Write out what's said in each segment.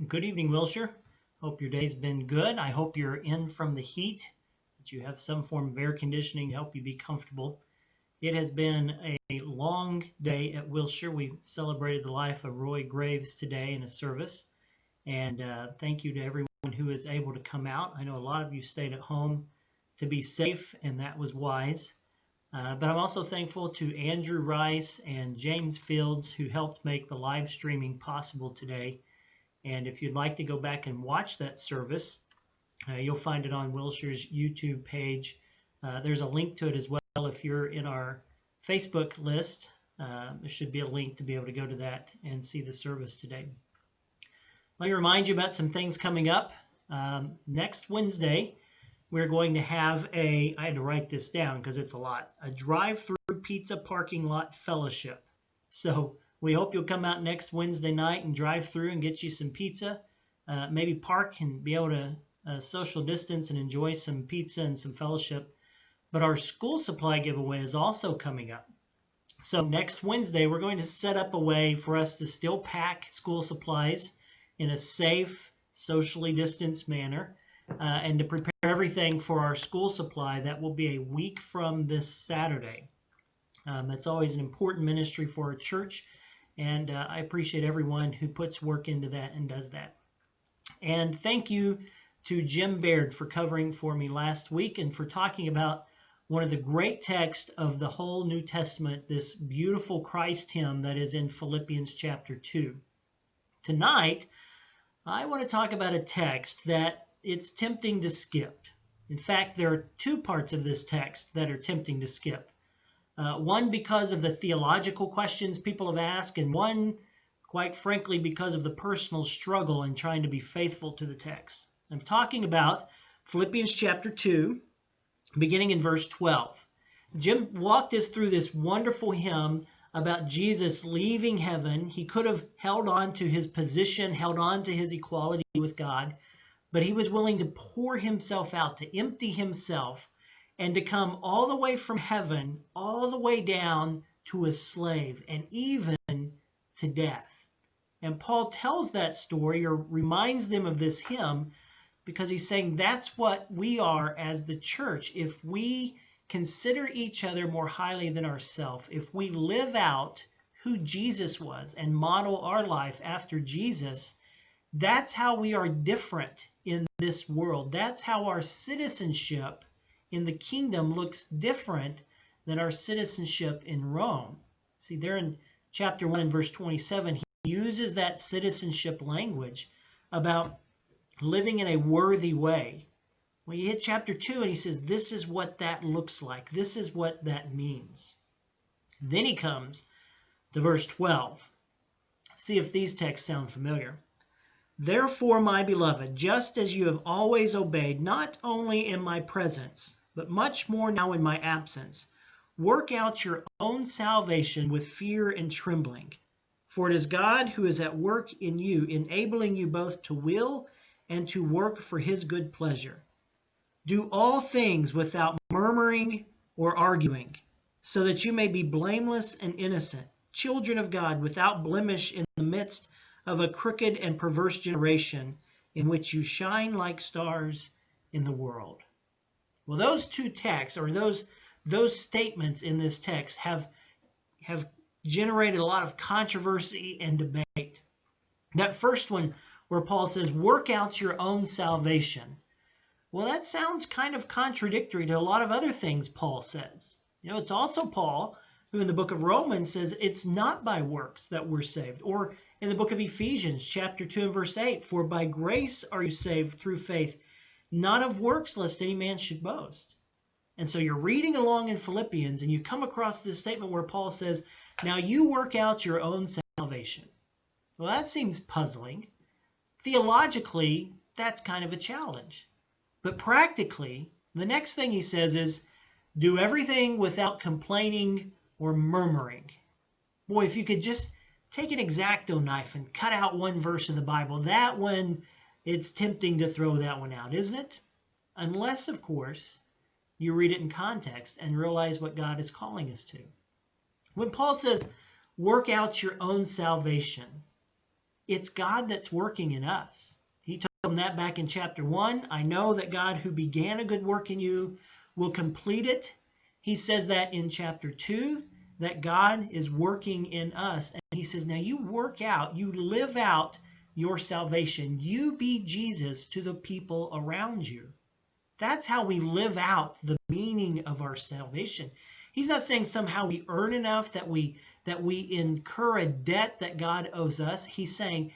Good evening, Wilshire. Hope your day's been good. I hope you're in from the heat, that you have some form of air conditioning to help you be comfortable. It has been a long day at Wilshire. We celebrated the life of Roy Graves today in a service, and thank you to everyone who is able to come out. I know a lot of you stayed at home to be safe, and that was wise. But I'm also thankful to Andrew Rice and James Fields who helped make the live streaming possible today. And if you'd like to go back and watch that service, you'll find it on Wilshire's YouTube page. There's a link to it as well if you're in our Facebook list. There should be a link to be able to go to that and see the service today. Let me remind you about some things coming up. Next Wednesday, we're going to have I had to write this down because it's a lot, a drive-through pizza parking lot fellowship. So we hope you'll come out next Wednesday night and drive through and get you some pizza, maybe park and be able to social distance and enjoy some pizza and some fellowship. But our school supply giveaway is also coming up. So next Wednesday, we're going to set up a way for us to still pack school supplies in a safe, socially distanced manner and to prepare everything for our school supply. That will be a week from this Saturday. That's always an important ministry for our church. And I appreciate everyone who puts work into that and does that. And thank you to Jim Baird for covering for me last week and for talking about one of the great texts of the whole New Testament, this beautiful Christ hymn that is in Philippians chapter 2. Tonight, I want to talk about a text that it's tempting to skip. In fact, there are two parts of this text that are tempting to skip. One because of the theological questions people have asked, and one, quite frankly, because of the personal struggle in trying to be faithful to the text. I'm talking about Philippians chapter 2, beginning in verse 12. Jim walked us through this wonderful hymn about Jesus leaving heaven. He could have held on to his position, held on to his equality with God, but he was willing to pour himself out, to empty himself, and to come all the way from heaven, all the way down to a slave, and even to death. And Paul tells that story or reminds them of this hymn because he's saying that's what we are as the church. If we consider each other more highly than ourselves, if we live out who Jesus was and model our life after Jesus, that's how we are different in this world. That's how our citizenship in the kingdom looks different than our citizenship in Rome. See, there in chapter 1 and verse 27, he uses that citizenship language about living in a worthy way. Well, you hit chapter 2 and he says, this is what that looks like. This is what that means. Then he comes to verse 12. See if these texts sound familiar. Therefore, my beloved, just as you have always obeyed, not only in my presence, but much more now in my absence, work out your own salvation with fear and trembling. For it is God who is at work in you, enabling you both to will and to work for his good pleasure. Do all things without murmuring or arguing, so that you may be blameless and innocent, children of God without blemish in the midst of a crooked and perverse generation, in which you shine like stars in the world. Well, those two texts, or those statements in this text have generated a lot of controversy and debate. That first one where Paul says, work out your own salvation. Well, that sounds kind of contradictory to a lot of other things Paul says. You know, it's also Paul who in the book of Romans says it's not by works that we're saved. Or in the book of Ephesians, chapter 2 and verse 8, for by grace are you saved through faith, not of works, lest any man should boast. And so you're reading along in Philippians and you come across this statement where Paul says, now you work out your own salvation. Well, that seems puzzling. Theologically, that's kind of a challenge. But practically, the next thing he says is, do everything without complaining or murmuring. Boy, if you could just take an X-Acto knife and cut out one verse of the Bible, that one, it's tempting to throw that one out, isn't it? Unless, of course, you read it in context and realize what God is calling us to. When Paul says, work out your own salvation, It's God that's working in us. He told them that back in chapter 1. I know that God who began a good work in you will complete it. He says that in chapter 2, that God is working in us. And he says, now you work out, you live out your salvation. You be Jesus to the people around you. That's how we live out the meaning of our salvation. He's not saying somehow we earn enough that we incur a debt that God owes us. He's saying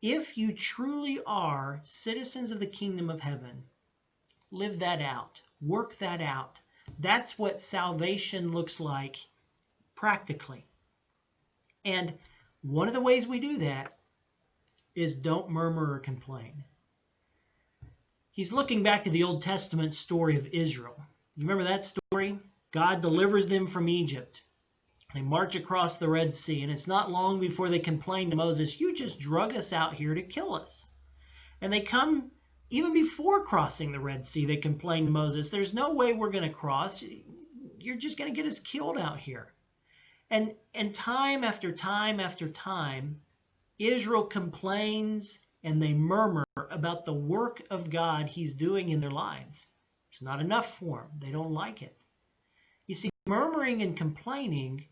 if you truly are citizens of the kingdom of heaven, live that out, work that out. That's what salvation looks like practically. And one of the ways we do that is don't murmur or complain. He's looking back to the Old Testament story of Israel. You remember that story? God delivers them from Egypt. They march across the Red Sea, and it's not long before they complain to Moses, you just drug us out here to kill us. And they come, even before crossing the Red Sea, they complain to Moses, there's no way we're going to cross. You're just going to get us killed out here. And time after time after time, Israel complains and they murmur about the work of God he's doing in their lives. It's not enough for them. They don't like it. You see, murmuring and complaining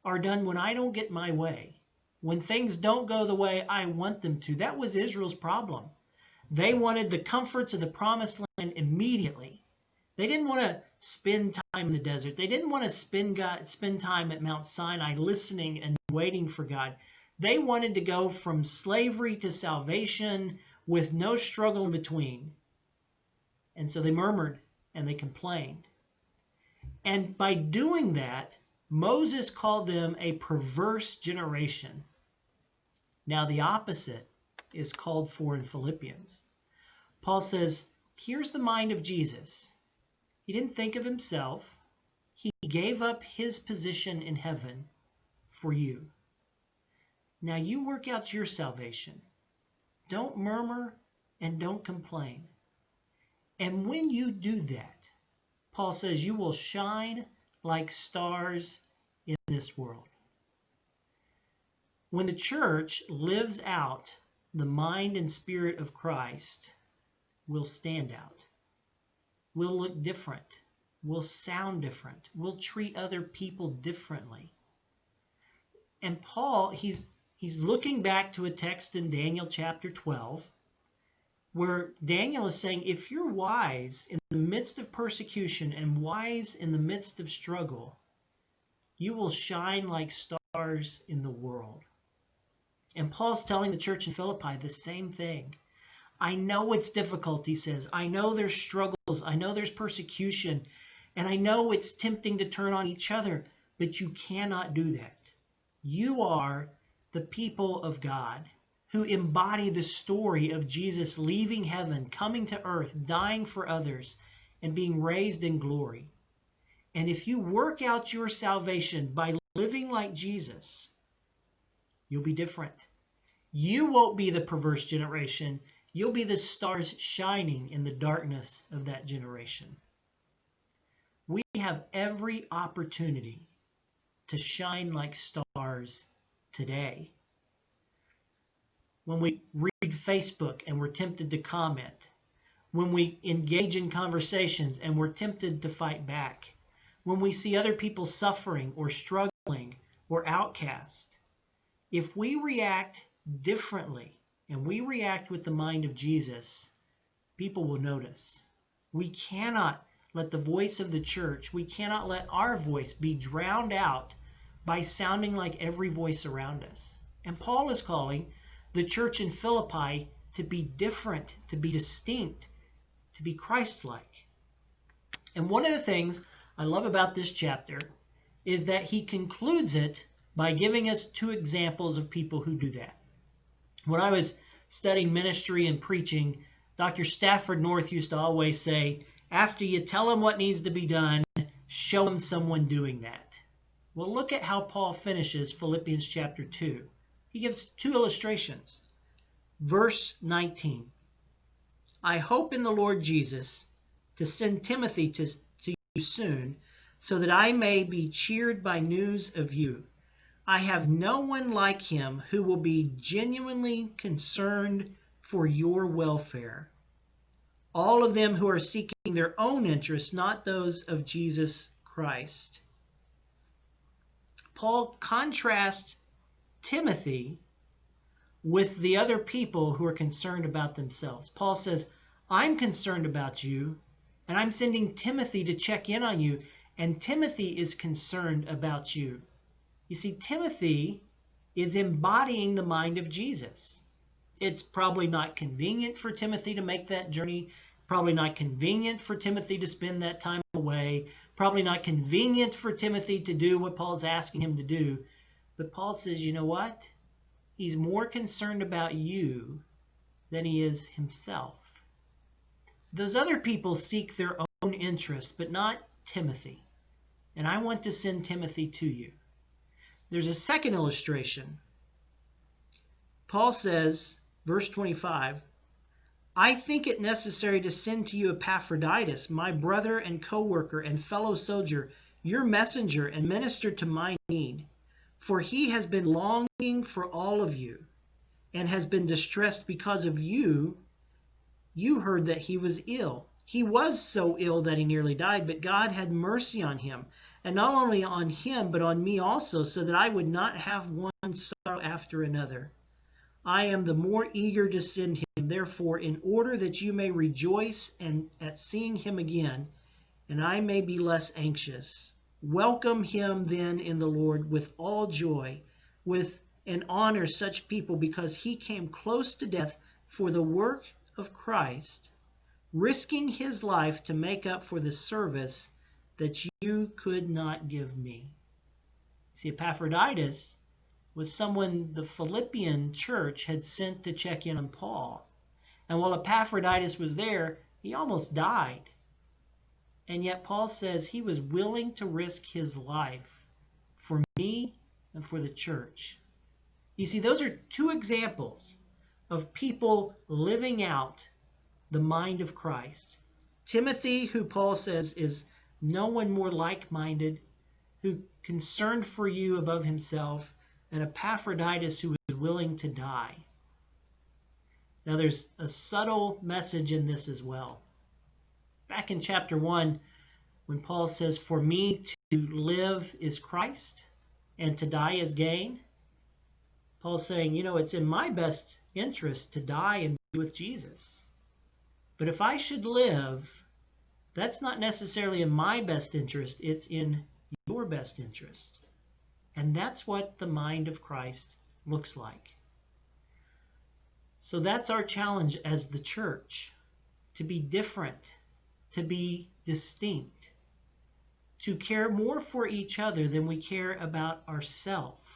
are done when I don't get my way. When things don't go the way I want them to. That was Israel's problem. They wanted the comforts of the promised land immediately. They didn't want to spend time in the desert. They didn't want to spend time at Mount Sinai listening and waiting for God. They wanted to go from slavery to salvation with no struggle in between. And so they murmured and they complained. And by doing that, Moses called them a perverse generation. Now the opposite is called for in Philippians. Paul says, here's the mind of Jesus. He didn't think of himself. He gave up his position in heaven for you. Now you work out your salvation. Don't murmur and don't complain. And when you do that, Paul says you will shine like stars in this world. When the church lives out the mind and spirit of Christ, we'll stand out. We'll look different. We'll sound different. We'll treat other people differently. And Paul, he's looking back to a text in Daniel chapter 12, where Daniel is saying, if you're wise in the midst of persecution and wise in the midst of struggle, you will shine like stars in the world. And Paul's telling the church in Philippi the same thing. I know it's difficult, he says. I know there's struggles. I know there's persecution. And I know it's tempting to turn on each other, but you cannot do that. You are the people of God who embody the story of Jesus leaving heaven, coming to earth, dying for others, and being raised in glory. And if you work out your salvation by living like Jesus, you'll be different. You won't be the perverse generation. You'll be the stars shining in the darkness of that generation. We have every opportunity to shine like stars today. When we read Facebook and we're tempted to comment, when we engage in conversations and we're tempted to fight back, when we see other people suffering or struggling or outcast, if we react differently and we react with the mind of Jesus, people will notice. We cannot let the voice of the church, we cannot let our voice be drowned out by sounding like every voice around us. And Paul is calling the church in Philippi to be different, to be distinct, to be Christ-like. And one of the things I love about this chapter is that he concludes it by giving us two examples of people who do that. When I was studying ministry and preaching, Dr. Stafford North used to always say, after you tell them what needs to be done, show them someone doing that. Well, look at how Paul finishes Philippians chapter 2. He gives two illustrations. Verse 19. I hope in the Lord Jesus to send Timothy to you soon, so that I may be cheered by news of you, I have no one like him who will be genuinely concerned for your welfare. All of them who are seeking their own interests, not those of Jesus Christ. Paul contrasts Timothy with the other people who are concerned about themselves. Paul says, I'm concerned about you, and I'm sending Timothy to check in on you, and Timothy is concerned about you. You see, Timothy is embodying the mind of Jesus. It's probably not convenient for Timothy to make that journey, probably not convenient for Timothy to spend that time away, probably not convenient for Timothy to do what Paul's asking him to do. But Paul says, you know what? He's more concerned about you than he is himself. Those other people seek their own interest, but not Timothy. And I want to send Timothy to you. There's a second illustration. Paul says, verse 25, I think it necessary to send to you Epaphroditus, my brother and co-worker and fellow soldier, your messenger and minister to my need. For he has been longing for all of you and has been distressed because of you. You heard that he was ill. He was so ill that he nearly died, but God had mercy on him. And not only on him, but on me also, so that I would not have one sorrow after another. I am the more eager to send him, therefore, in order that you may rejoice at seeing him again, and I may be less anxious. Welcome him then in the Lord with all joy, and honor such people, because he came close to death for the work of Christ, risking his life to make up for the service that you could not give me. See, Epaphroditus was someone the Philippian church had sent to check in on Paul. And while Epaphroditus was there, he almost died. And yet Paul says he was willing to risk his life for me and for the church. You see, those are two examples of people living out the mind of Christ. Timothy, who Paul says is no one more like-minded, who concerned for you above himself, and Epaphroditus, who is willing to die. Now, there's a subtle message in this as well. Back in chapter 1, when Paul says, for me to live is Christ, and to die is gain, Paul's saying, it's in my best interest to die and be with Jesus. But if I should live, that's not necessarily in my best interest, it's in your best interest. And that's what the mind of Christ looks like. So that's our challenge as the church, to be different, to be distinct, to care more for each other than we care about ourselves.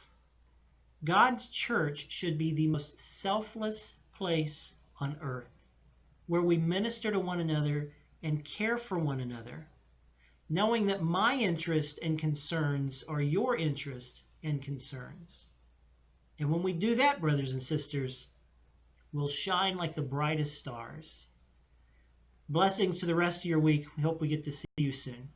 God's church should be the most selfless place on earth, where we minister to one another and care for one another, knowing that my interests and concerns are your interests and concerns. And when we do that, brothers and sisters, we'll shine like the brightest stars. Blessings to the rest of your week. We hope we get to see you soon.